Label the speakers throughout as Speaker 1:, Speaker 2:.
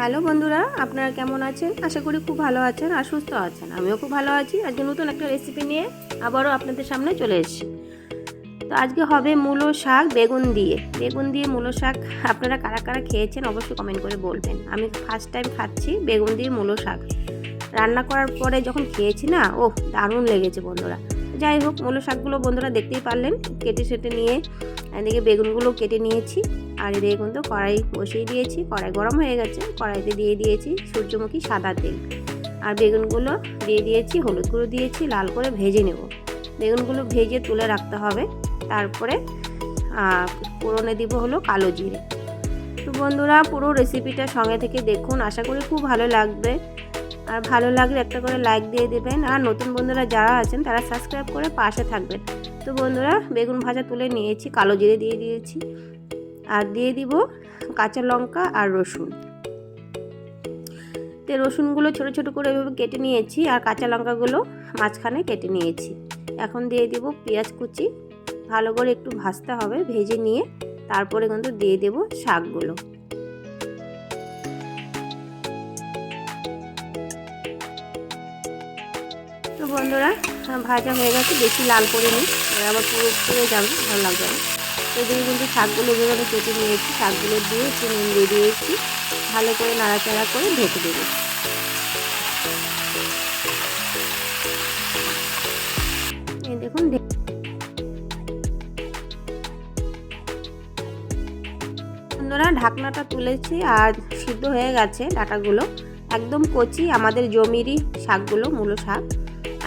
Speaker 1: Hello বন্ধুরা, আপনারা কেমন আছেন? আশা করি খুব ভালো আছেন আর সুস্থ আছেন। আমিও খুব ভালো আছি। আজকে নতুন একটা রেসিপি নিয়ে আবারও আপনাদের সামনে চলে এসেছি। তো আজকে হবে মূলো শাক বেগুন দিয়ে মূলো শাক। আপনারা কারা কারা খেয়েছেন অবশ্যই কমেন্ট করে বলবেন। আমি ফার্স্ট টাইম খাচ্ছি বেগুন দিয়ে মূলো শাক। রান্না করার পরে যখন খেয়েছি না, দারুণ লেগেছে বন্ধুরা। যাই হোক, মূলো শাকগুলো বন্ধুরা দেখতেই পারলেন, কেটে নিয়ে এদিকে বেগুনগুলো কেটে নিয়েছি। আর এদিকে কিন্তু কড়াই বসিয়ে দিয়েছি, কড়াই গরম হয়ে গেছে, কড়াইতে দিয়ে দিয়েছি সূর্যমুখী সাদা তেল। আর বেগুনগুলো দিয়ে দিয়েছি, হলুদ গুঁড়ো দিয়েছি, লাল করে ভেজে নেব। বেগুনগুলো ভেজে তুলে রাখতে হবে। তারপরে ফোড়নে দিব হলো কালো জিরে। তো বন্ধুরা পুরো রেসিপিটা সঙ্গে থেকে দেখুন, আশা করি খুব ভালো লাগবে। আর ভালো লাগলে একটা করে লাইক দিয়ে দেবেন। আর নতুন বন্ধুরা যারা আছেন তারা সাবস্ক্রাইব করে পাশে থাকবেন। তো বন্ধুরা বেগুন ভাজা তুলে নিয়েছি, কালো জিরে দিয়ে দিয়েছি, আর দিয়ে দিব কাঁচা লঙ্কা আর রসুন। তো রসুনগুলো ছোট ছোট করে এভাবে কেটে নিয়েছি, আর কাঁচা লঙ্কাগুলো মাঝখানে কেটে নিয়েছি। এখন দিয়ে দিব পেঁয়াজ কুচি। ভালো করে একটু ভাজতে হবে, ভেজে নিয়ে তারপরে কিন্তু দিয়ে দেব শাকগুলো। তো বন্ধুরা ভাজা হয়ে গেছে, বেশি লাল করে নিই, আবার পুড়ে যাবে, ভালো লাগবে না। তো এদিকে কিন্তু শাকগুলো যেভাবে কেটে নিয়েছি, শাকগুলো দিয়ে একটু নুন দিয়ে দিয়েছি, ভালো করে নাড়াচাড়া করে ঢেকে দেব। এই দেখুন বন্ধুরা ঢাকনাটা তুলেছি, আর সিদ্ধ হয়ে গেছে ডাঁটাগুলো, একদম কচি আমাদের জমিরই শাকগুলো, মূলো শাক।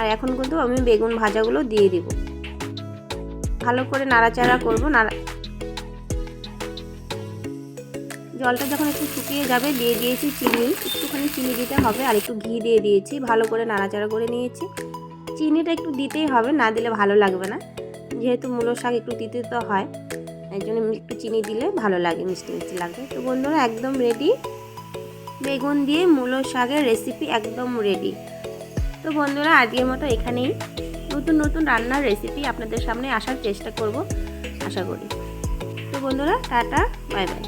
Speaker 1: আর এখন কিন্তু আমি বেগুন ভাজাগুলো দিয়ে দিব, ভালো করে নাড়াচাড়া করব। জলটা যখন একটু শুকিয়ে যাবে দিয়ে দিয়েছি চিনি, একটুখানি চিনি দিতে হবে, আর একটু ঘি দিয়ে দিয়েছি, ভালো করে নাড়াচাড়া করে নিয়েছি। চিনিটা একটু দিতেই হবে, না দিলে ভালো লাগবে না, যেহেতু মূলো শাক একটু দিতে তো হয়, এই জন্য একটু চিনি দিলে ভালো লাগে, মিষ্টি মিষ্টি লাগে। তো বন্ধুরা একদম রেডি, বেগুন দিয়ে মূলো শাকের রেসিপি একদম রেডি। তো বন্ধুরা আজকের মতো এখানেই, নতুন নতুন রান্নার রেসিপি আপনাদের সামনে আসার চেষ্টা করব আশা করি। তো বন্ধুরা টাটা, বাই বাই।